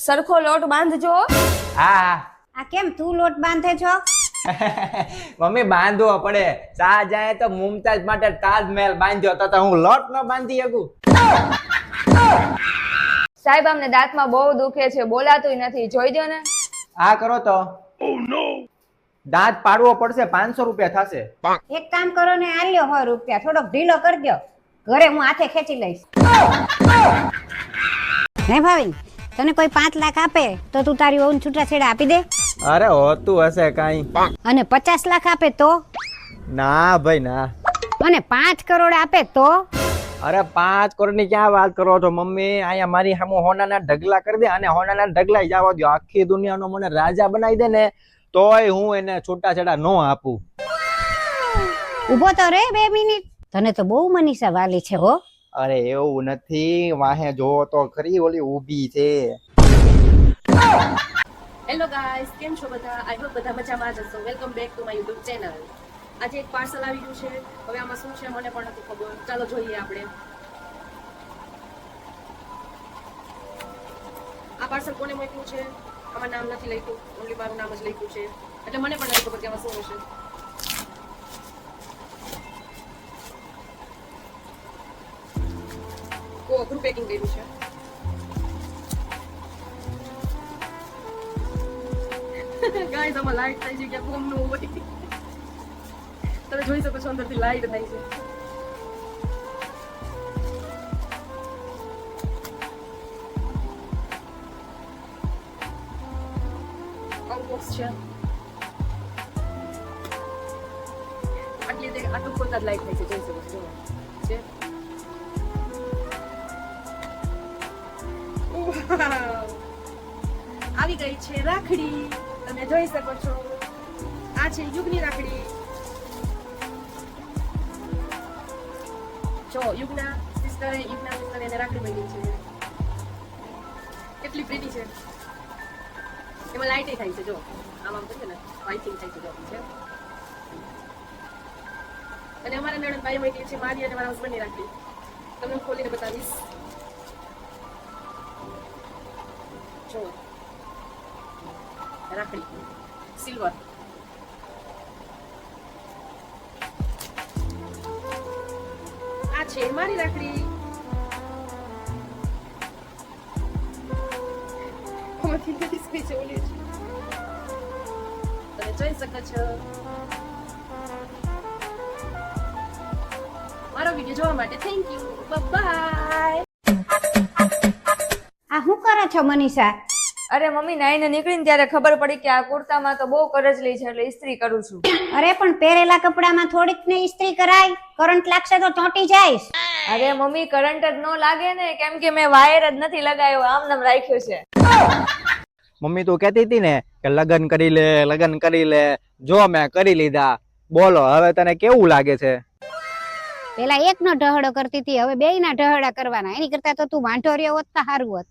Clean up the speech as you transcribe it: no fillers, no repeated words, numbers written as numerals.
સરખો લોટ બાંધજો. હા આ કેમ તું લોટ બાંધે છો? મમ્મી બાંધવો પડે. શાહજહાએ તો મુમતાજ માટે તાજમહેલ બાંધ્યો તો હું લોટ ન બાંધી શકું? સાહેબ અમને દાંતમાં બહુ દુખે છે, બોલાતુંય નથી, જોઈ દો ને. આ કરો તો દાંત પાડવો પડશે, 500 રૂપિયા થશે. એક કામ કરો ને, આ લ્યો 100 રૂપિયા, થોડોક ઢીલો કરજો, ઘરે હું હાથે ખેંચી લઈશ. હે ભાવિન, તને કોઈ 5 લાખ આપે તો તું તારી વહુને છૂટાછેડા આપી દે? અરે હોતું હશે કઈ. અને 50 લાખ આપે તો? ના ભાઈ ના. અને 5 કરોડ આપે તો? અરે 5 કરોડ ની ક્યાં વાત કરો છો મમ્મી? અહીંયા મારી સામે હોનાના ઢગલા કરી દે અને હોનાના ઢગલા જવા દો. આખી દુનિયાનો મને રાજા બનાવી દે ને તોય હું એને છૂટાછેડા ન આપું. ઊભો તો રે 2 મિનિટ, તને તો બહુ મનીષા વાલી છે હો. અરે એવું નથી, વાહે જોવો તો ખરી ઓલી ઊભી છે. હેલો ગાઈસ, કેમ છો બધા? આઈ હોપ બધા મજામાં જ હશો. Welcome back to my YouTube channel. આજે એક પાર્સલ આવી ગયું છે. હવે આમાં શું છે મને પણ નથી ખબર. ચાલો જોઈએ આપણે. આ પાર્સલ કોને મોકલ્યું છે? આમાં નામ નથી લખ્યું, ઓન્લી મારું નામ જ લખ્યું છે, એટલે મને પણ નથી ખબર કે આમાં શું હશે. અઘરું પેકિંગ કર્યું છે. ગાઈસ આમાં લાઈટ થાય છે કે બોમ્બ નું હોય, તમે જોઈ શકો છો અંદરથી લાઈટ થાય છે. બોક્સ છે આટલી આટલું ખોલતા જ લાઈટ થાય છે, જોઈ શકો છો છે. આવી ગઈ છે રાખડી, તમે જોઈ શકો છો. આ છે યુગની રાખડી. જો યુગના સિસ્ટરે એને રાખડી બાંધી છે. કેટલી પ્રીટી છે. એમાં લાઈટ થાય છે, જો આમ છે ને વાઇટિંગ થાય છે, જો છે. અને અમારા નણંદ ભાઈ મોકલી છે મારી અને મારા હસબન્ડની રાખડી. તમને હું ખોલીને બતાવીશ. જો રાખડી સિલ્વર. આ છે મારી રાખડી. તમે જોઈ શકો છો. મારો વિડીયો જોવા માટે થેન્ક યુ, બાય. આ શું કરો છો મનીષા? અરે મમ્મી, નાઈને નીકળીને ત્યારે ખબર પડી કે આ કુર્તામાં તો બહુ કરજલી છે, એટલે ઇસ્ત્રી કરું છું. અરે પણ પહેરેલા કપડામાં થોડીક ને ઇસ્ત્રી કરાય, કરંટ લાગશે તો ચોંટી જાય. અરે મમ્મી, કરંટ જ ન લાગે ને, કેમ કે મેં વાયર જ નથી લગાવ્યો, આમ નામ રાખ્યું છે. મમ્મી તું કહેતી હતી ને કે લગન કરી લે, લગન કરી લે. જો મેં કરી લીધા. બોલો હવે તને કેવું લાગે છે? પેલા એકનો ઢહડો કરતી હતી, હવે 2 ના ઢહડા કરવાના. એની કરતા તો તું વાંઢો રહ્યો હોત તો સારું હોત.